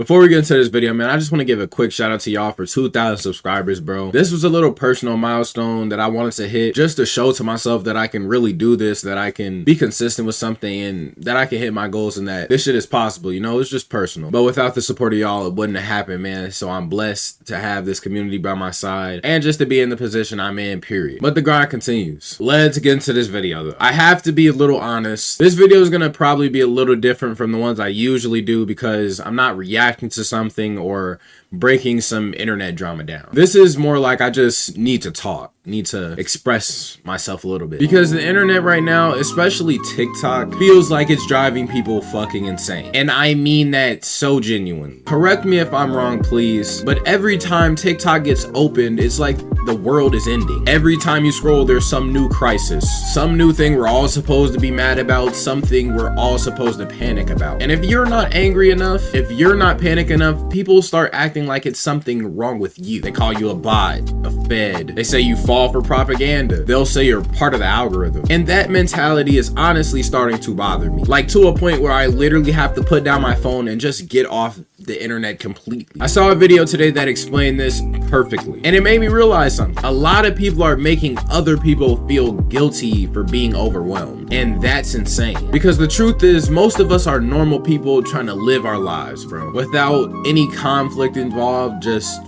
Before we get into this video, man, I just want to give a quick shout out to y'all for 2,000 subscribers, bro. This was a little personal milestone that I wanted to hit just to show to myself that I can really do this, that I can be consistent with something, and that I can hit my goals, and that this shit is possible. You know, it's just personal. But without the support of y'all, it wouldn't have happened, man. So I'm blessed to have this community by my side and just to be in the position I'm in, period. But the grind continues. Let's get into this video, though. I have to be a little honest. This video is going to probably be a little different from the ones I usually do because I'm not reacting to something or breaking some internet drama down. This is more like I just need to talk, need to express myself a little bit, because the internet right now, especially TikTok, feels like it's driving people fucking insane. And I mean that so genuine. Correct me if I'm wrong, please, but every time TikTok gets opened, it's like the world is ending. Every time you scroll, there's some new crisis, some new thing we're all supposed to be mad about, something we're all supposed to panic about. And if you're not angry enough, if you're not panic enough, people start acting like it's something wrong with you. They call you a bot, a fed. They say you fall for propaganda. They'll say you're part of the algorithm. And that mentality is honestly starting to bother me. Like to a point where I literally have to put down my phone and just get off the internet completely. I saw a video today that explained this perfectly, and it made me realize something. A lot of people are making other people feel guilty for being overwhelmed, and that's insane. Because the truth is, most of us are normal people trying to live our lives, bro, without any conflict involved, just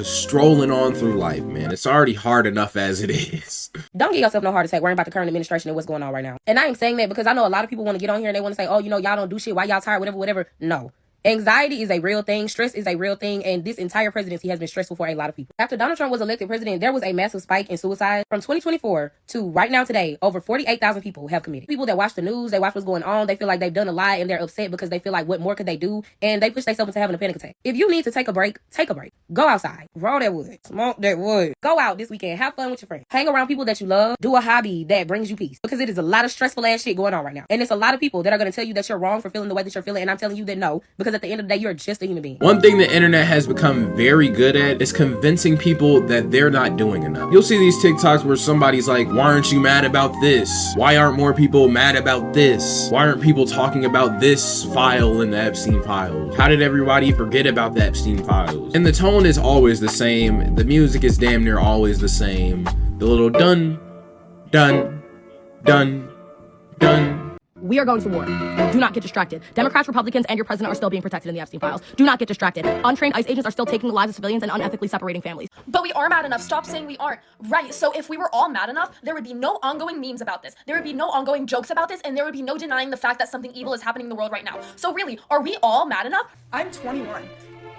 strolling on through life, man. It's already hard enough as it is. Don't give yourself no heart attack worrying about the current administration and what's going on right now. And I ain't saying that because I know a lot of people want to get on here and they want to say, oh, you know, y'all don't do shit, why y'all tired, whatever. No. Anxiety is a real thing. Stress is a real thing. And this entire presidency has been stressful for a lot of people. After Donald Trump was elected president, there was a massive spike in suicide. From 2024 to right now today, over 48,000 people have committed. People that watch the news, they watch what's going on, they feel like they've done a lot and they're upset because they feel like what more could they do? And they push themselves into having a panic attack. If you need to take a break, take a break. Go outside. Roll that wood. Smoke that wood. Go out this weekend. Have fun with your friends. Hang around people that you love. Do a hobby that brings you peace. Because it is a lot of stressful ass shit going on right now. And it's a lot of people that are going to tell you that you're wrong for feeling the way that you're feeling. And I'm telling you that no. Because at the end of the day, you're just a human being. One thing the internet has become very good at is convincing people that they're not doing enough. You'll see these TikToks where somebody's like, why aren't you mad about this? Why aren't more people mad about this? Why aren't people talking about this file in the Epstein files? How did everybody forget about the Epstein files? And the tone is always the same. The music is damn near always the same. The little dun, dun, dun, dun. We are going to war. Do not get distracted. Democrats, Republicans, and your president are still being protected in the Epstein files. Do not get distracted. Untrained ICE agents are still taking the lives of civilians and unethically separating families. But we are mad enough. Stop saying we aren't. Right, so if we were all mad enough, there would be no ongoing memes about this. There would be no ongoing jokes about this, and there would be no denying the fact that something evil is happening in the world right now. So really, are we all mad enough? I'm 21,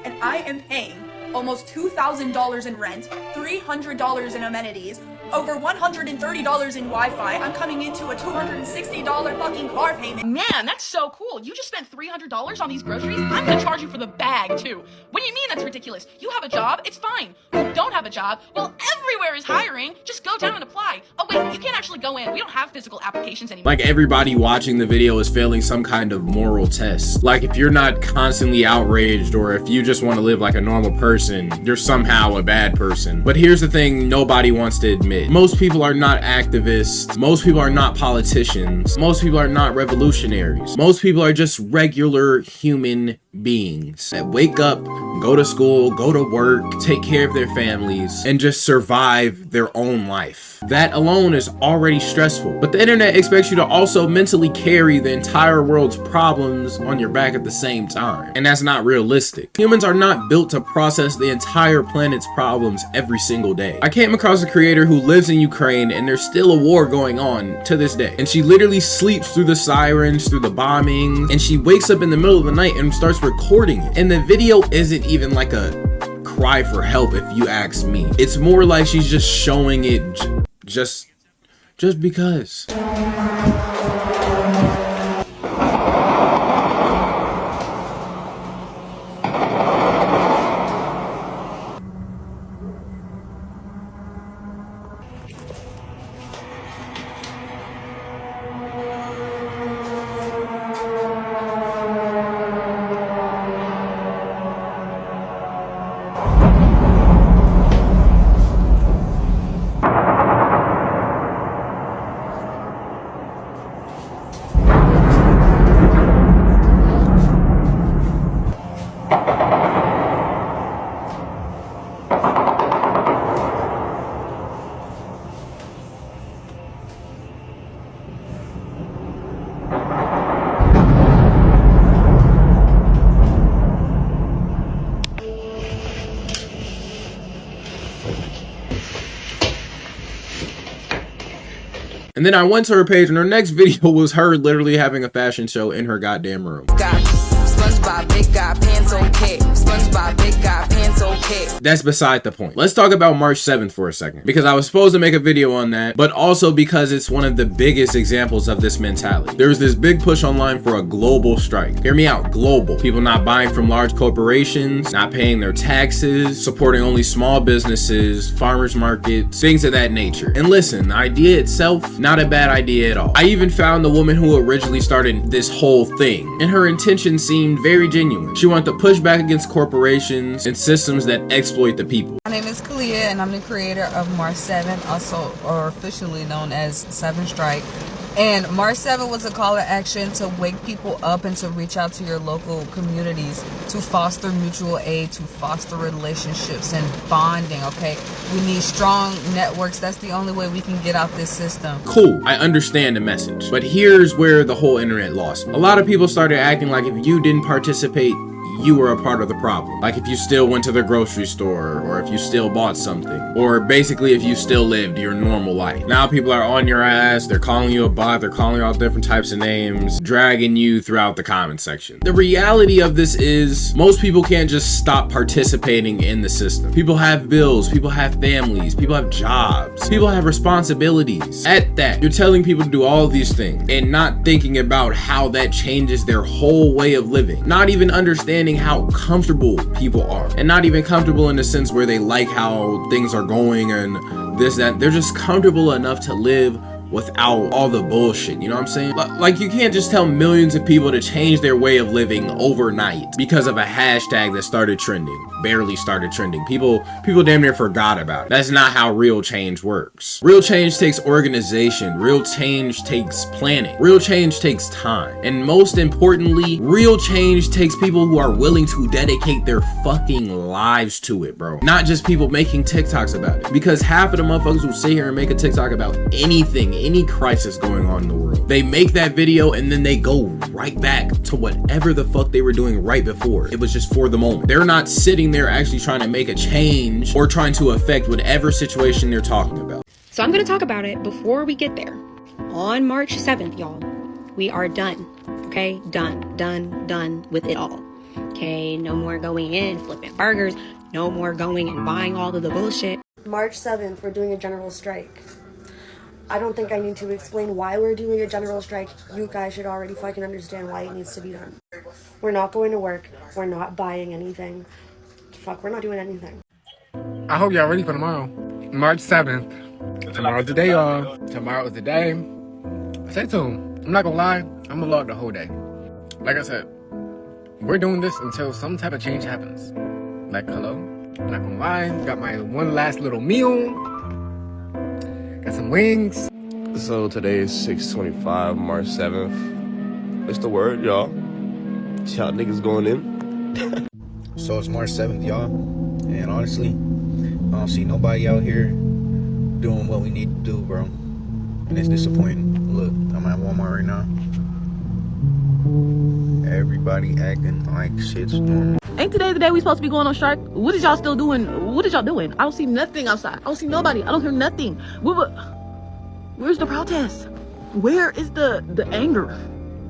and I am paying almost $2,000 in rent, $300 in amenities, over $130 in Wi-Fi. I'm coming into a $260 fucking car payment. Man, that's so cool. You just spent $300 on these groceries? I'm gonna charge you for the bag, too. What do you mean that's ridiculous? You have a job, it's fine. You don't have a job, well, everywhere is hiring. Just go down and apply. Oh, wait, you can't actually go in. We don't have physical applications anymore. Like everybody watching the video is failing some kind of moral test. Like if you're not constantly outraged, or if you just want to live like a normal person, you're somehow a bad person. But here's the thing nobody wants to admit. Most people are not activists. Most people are not politicians. Most people are not revolutionaries. Most people are just regular human beings that wake up, go to school, go to work, take care of their families, and just survive their own life. That alone is already stressful. But the internet expects you to also mentally carry the entire world's problems on your back at the same time. And that's not realistic. Humans are not built to process the entire planet's problems every single day. I came across a creator who lives in Ukraine, and there's still a war going on to this day. And she literally sleeps through the sirens, through the bombings, and she wakes up in the middle of the night and starts recording it. And the video isn't even like a cry for help, if you ask me. It's more like she's just showing it just because. And then I went to her page and her next video was her literally having a fashion show in her goddamn room. SpongeBob, big guy, pants okay. SpongeBob, big guy, pants okay. That's beside the point. Let's talk about March 7th for a second, because I was supposed to make a video on that, but also because it's one of the biggest examples of this mentality. There was this big push online for a global strike. Hear me out, global. People not buying from large corporations, not paying their taxes, supporting only small businesses, farmers markets, things of that nature. And listen, the idea itself, not a bad idea at all. I even found the woman who originally started this whole thing, and her intention seemed very genuine. She wanted to push back against corporations and systems that exploit the people. My name is Kalia and I'm the creator of March 7th, also or officially known as 7 Strike. And March 7th was a call to action to wake people up and to reach out to your local communities to foster mutual aid, to foster relationships and bonding, okay? We need strong networks. That's the only way we can get out this system. Cool, I understand the message, but here's where the whole internet lost me. A lot of people started acting like if you didn't participate, you were a part of the problem. Like if you still went to the grocery store, or if you still bought something, or basically if you still lived your normal life. Now people are on your ass, they're calling you a bot, they're calling you all different types of names, dragging you throughout the comment section. The reality of this is most people can't just stop participating in the system. People have bills, people have families, people have jobs, people have responsibilities. At that, you're telling people to do all of these things and not thinking about how that changes their whole way of living. Not even understanding how comfortable people are, and not even comfortable in the sense where they like how things are going and this, that. They're just comfortable enough to live without all the bullshit, you know what I'm saying? Like you can't just tell millions of people to change their way of living overnight because of a hashtag that started trending, barely started trending. People damn near forgot about it. That's not how real change works. Real change takes organization, real change takes planning, real change takes time, and most importantly, real change takes people who are willing to dedicate their fucking lives to it, bro. Not just people making TikToks about it, because half of the motherfuckers who sit here and make a TikTok about anything, any crisis going on in the world, they make that video and then they go right back to whatever the fuck they were doing right before. It was just for the moment. They're not sitting there actually trying to make a change or trying to affect whatever situation they're talking about. So I'm going to talk about it before we get there. On March 7th, y'all, we are done. Okay? Done with it all. Okay? No more going in, flipping burgers. No more going and buying all of the bullshit. March 7th, we're doing a general strike. I don't think I need to explain why we're doing a general strike. You guys should already fucking understand why it needs to be done. We're not going to work. We're not buying anything. Fuck, we're not doing anything. I hope y'all ready for tomorrow. March 7th. Tomorrow's the day, y'all. Tomorrow is the day. Stay tuned. I'm not gonna lie, I'm gonna log the whole day. Like I said, we're doing this until some type of change happens. Like, hello? I'm not gonna lie, got my one last little meal. Got some wings. So today is 6/25, March 7th. It's the word, y'all. Y'all niggas going in. So it's March 7th, y'all. And honestly, I don't see nobody out here doing what we need to do, bro. And it's disappointing. Look, I'm at Walmart right now. Everybody acting like shit's normal. Ain't today the day we supposed to be going on strike? What is y'all still doing? What is y'all doing? I don't see nothing outside. I don't see nobody. I don't hear nothing. Where's the protest? Where is the anger?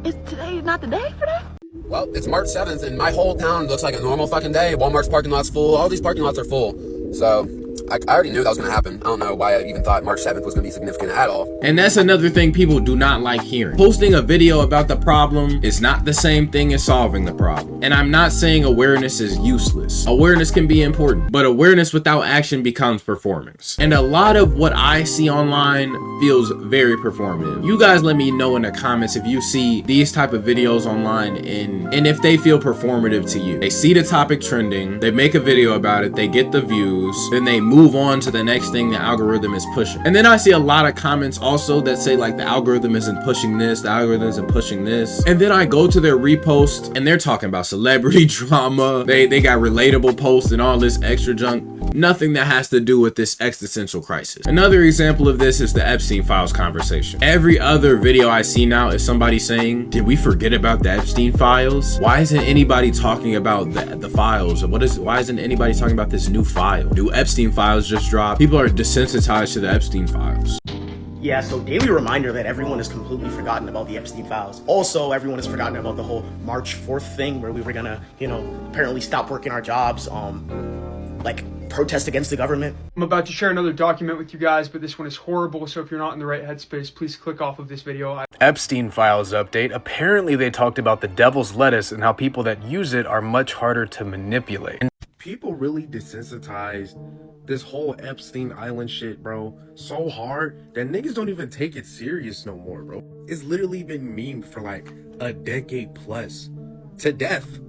Is today not the day for that? Well, it's March 7th and my whole town looks like a normal fucking day. Walmart's parking lot's full. All these parking lots are full. So I already knew that was going to happen. I don't know why I even thought March 7th was going to be significant at all. And that's another thing people do not like hearing. Posting a video about the problem is not the same thing as solving the problem. And I'm not saying awareness is useless. Awareness can be important, but awareness without action becomes performance. And a lot of what I see online feels very performative. You guys let me know in the comments if you see these type of videos online and if they feel performative to you. They see the topic trending, they make a video about it, they get the views, then they move on to the next thing the algorithm is pushing. And then I see a lot of comments also that say like the algorithm isn't pushing this, the algorithm isn't pushing this. And then I go to their repost and they're talking about celebrity drama. They got relatable posts and all this extra junk. Nothing that has to do with this existential crisis. Another example of this is the Epstein files conversation. Every other video I see now is somebody saying, did we forget about the Epstein files? Why isn't anybody talking about the files? Why isn't anybody talking about this new file? New Epstein files just dropped. People are desensitized to the Epstein files. Yeah, so daily reminder that everyone has completely forgotten about the Epstein files. Also, everyone has forgotten about the whole March 4th thing where we were gonna, apparently stop working our jobs, protest against the government. I'm about to share another document with you guys, but this one is horrible, so if you're not in the right headspace, please click off of this video. Epstein files update. Apparently they talked about the devil's lettuce and how people that use it are much harder to manipulate. People really desensitized this whole Epstein Island shit, bro, so hard that niggas don't even take it serious no more, bro. It's literally been memed for like a decade plus. To death.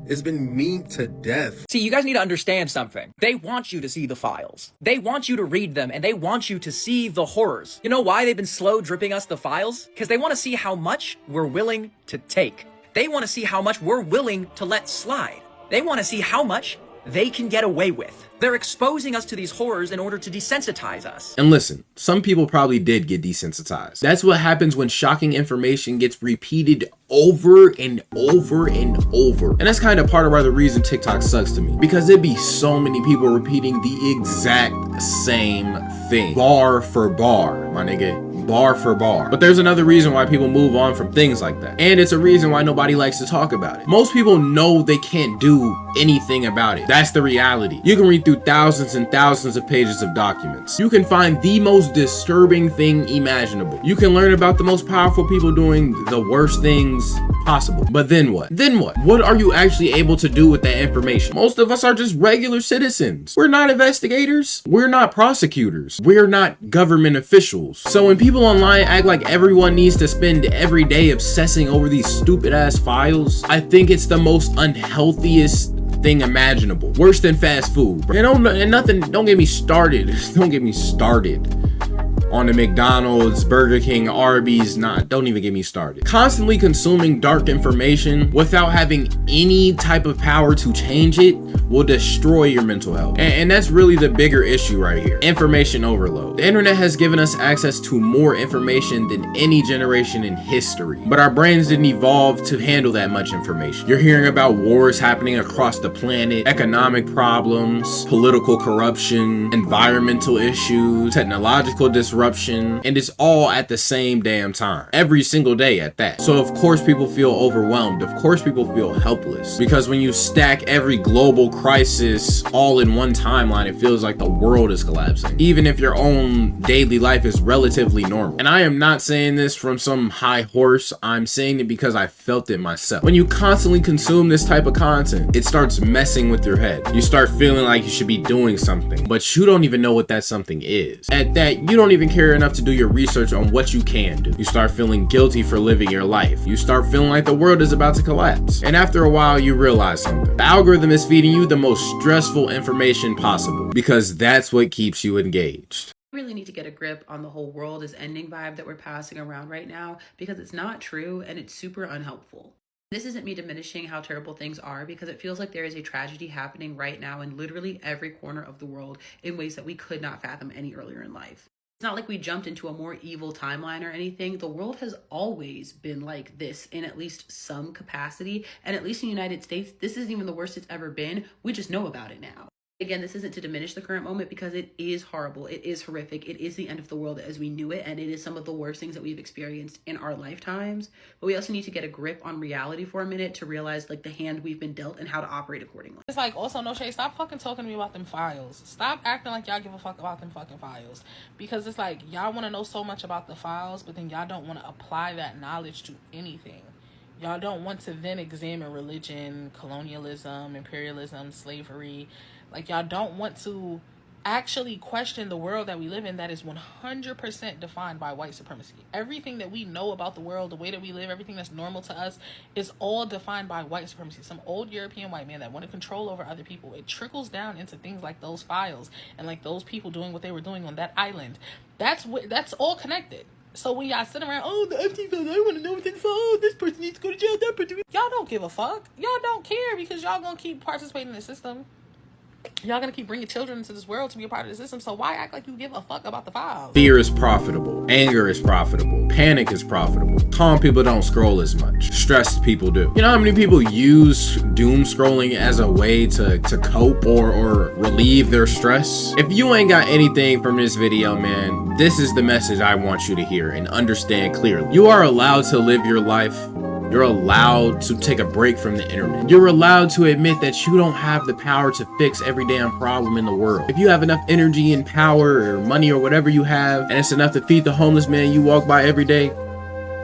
It's been memed to death. See, you guys need to understand something. They want you to see the files. They want you to read them, and they want you to see the horrors. You know why they've been slow dripping us the files? Because they want to see how much we're willing to take. They want to see how much we're willing to let slide. They want to see how much they can get away with. They're exposing us to these horrors in order to desensitize us. And listen, some people probably did get desensitized. That's what happens when shocking information gets repeated over and over and over. And that's kind of part of the reason TikTok sucks to me, because it'd be so many people repeating the exact same thing, bar for bar, my nigga. Bar for bar. But there's another reason why people move on from things like that. And it's a reason why nobody likes to talk about it. Most people know they can't do anything about it. That's the reality. You can read through thousands and thousands of pages of documents. You can find the most disturbing thing imaginable. You can learn about the most powerful people doing the worst things possible. But then what? Then what? What are you actually able to do with that information? Most of us are just regular citizens. We're not investigators. We're not prosecutors. We're not government officials. So when people online act like everyone needs to spend every day obsessing over these stupid ass files, I think it's the most unhealthiest thing imaginable. Worse than fast food. Don't get me started. Don't get me started on the McDonald's, Burger King, Arby's. Don't even get me started. Constantly consuming dark information without having any type of power to change it will destroy your mental health. And that's really the bigger issue right here. Information overload. The internet has given us access to more information than any generation in history, but our brains didn't evolve to handle that much information. You're hearing about wars happening across the planet, economic problems, political corruption, environmental issues, technological disruption, and it's all at the same damn time, every single day at that. So of course people feel overwhelmed. Of course people feel helpless, because when you stack every global crisis all in one timeline, it feels like the world is collapsing, even if your own daily life is relatively normal. And I am not saying this from some high horse. I'm saying it because I felt it myself. When you constantly consume this type of content, it starts messing with your head. You start feeling like you should be doing something, but you don't even know what that something is. At that, you don't even care enough to do your research on what you can do. You start feeling guilty for living your life. You start feeling like the world is about to collapse. And after a while, you realize something. The algorithm is feeding you the most stressful information possible, because that's what keeps you engaged. We really need to get a grip on the whole world is ending vibe that we're passing around right now, because it's not true and it's super unhelpful. This isn't me diminishing how terrible things are, because it feels like there is a tragedy happening right now in literally every corner of the world in ways that we could not fathom any earlier in life. It's not like we jumped into a more evil timeline or anything. The world has always been like this in at least some capacity. And at least in the United States, this isn't even the worst it's ever been. We just know about it now. Again, this isn't to diminish the current moment, because it is horrible. It is horrific. It is the end of the world as we knew it. And it is some of the worst things that we've experienced in our lifetimes. But we also need to get a grip on reality for a minute to realize like the hand we've been dealt and how to operate accordingly. It's like, also, no shade, stop fucking talking to me about them files. Stop acting like y'all give a fuck about them fucking files. Because it's like, y'all want to know so much about the files, but then y'all don't want to apply that knowledge to anything. Y'all don't want to then examine religion, colonialism, imperialism, slavery. Like, y'all don't want to actually question the world that we live in that is 100% defined by white supremacy. Everything that we know about the world, the way that we live, everything that's normal to us is all defined by white supremacy. Some old European white man that wanted control over other people. It trickles down into things like those files and like those people doing what they were doing on that island. That's all connected. So when y'all sit around, oh, the Epstein files, I want to know what's in the file. Oh, this person needs to go to jail. That person. Y'all don't give a fuck. Y'all don't care, because y'all gonna keep participating in the system. y'all gonna keep bringing children into this world to be a part of the system, so why act like you give a fuck about the files? Fear is profitable. Anger is profitable. Panic is profitable. Calm people don't scroll as much. Stressed people do. You know how many people use doom scrolling as a way to cope or relieve their stress? If you ain't got anything from this video, man, this is the message I want you to hear and understand clearly. You are allowed to live your life. You're allowed to take a break from the internet. You're allowed to admit that you don't have the power to fix every damn problem in the world. If you have enough energy and power or money or whatever you have, and it's enough to feed the homeless man you walk by every day,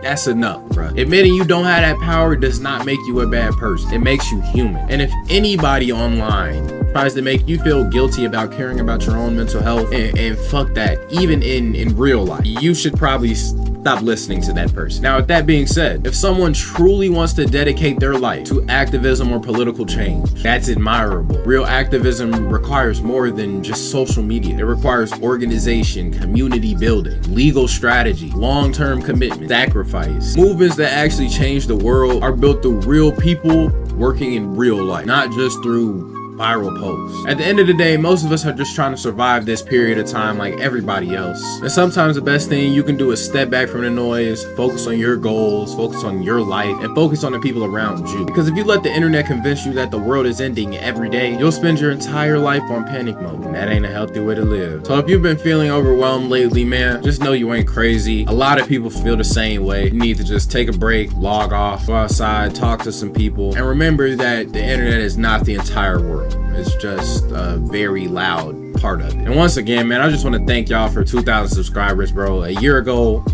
that's enough, bro. Admitting you don't have that power does not make you a bad person. It makes you human. And if anybody online tries to make you feel guilty about caring about your own mental health, and fuck that, even in real life, you should probably stop listening to that person. Now, with that being said, if someone truly wants to dedicate their life to activism or political change, that's admirable. Real activism requires more than just social media. It requires organization, community building, legal strategy, long-term commitment, sacrifice. Movements that actually change the world are built through real people working in real life, not just through viral posts. At the end of the day, most of us are just trying to survive this period of time like everybody else. And sometimes the best thing you can do is step back from the noise, focus on your goals, focus on your life, and focus on the people around you. Because if you let the internet convince you that the world is ending every day, you'll spend your entire life on panic mode. And that ain't a healthy way to live. So if you've been feeling overwhelmed lately, man, just know you ain't crazy. A lot of people feel the same way. You need to just take a break, log off, go outside, talk to some people, and remember that the internet is not the entire world. It's just a very loud part of it. And once again, man, I just want to thank y'all for 2,000 subscribers, bro. A year ago,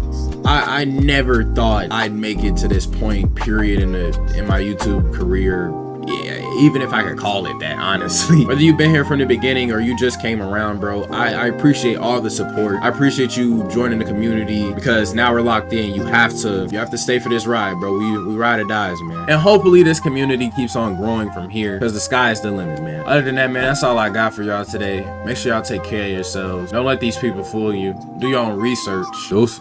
I never thought I'd make it to this point, period, in my YouTube career. Yeah, even if I could call it that, honestly. Whether you've been here from the beginning or you just came around, bro, I appreciate all the support. I appreciate you joining the community, because now we're locked in. You have to stay for this ride, bro. We ride or dies, man. And hopefully this community keeps on growing from here, because the sky is the limit, man. Other than that, man, that's all I got for y'all today. Make sure y'all take care of yourselves. Don't let these people fool you. Do your own research. Deuces.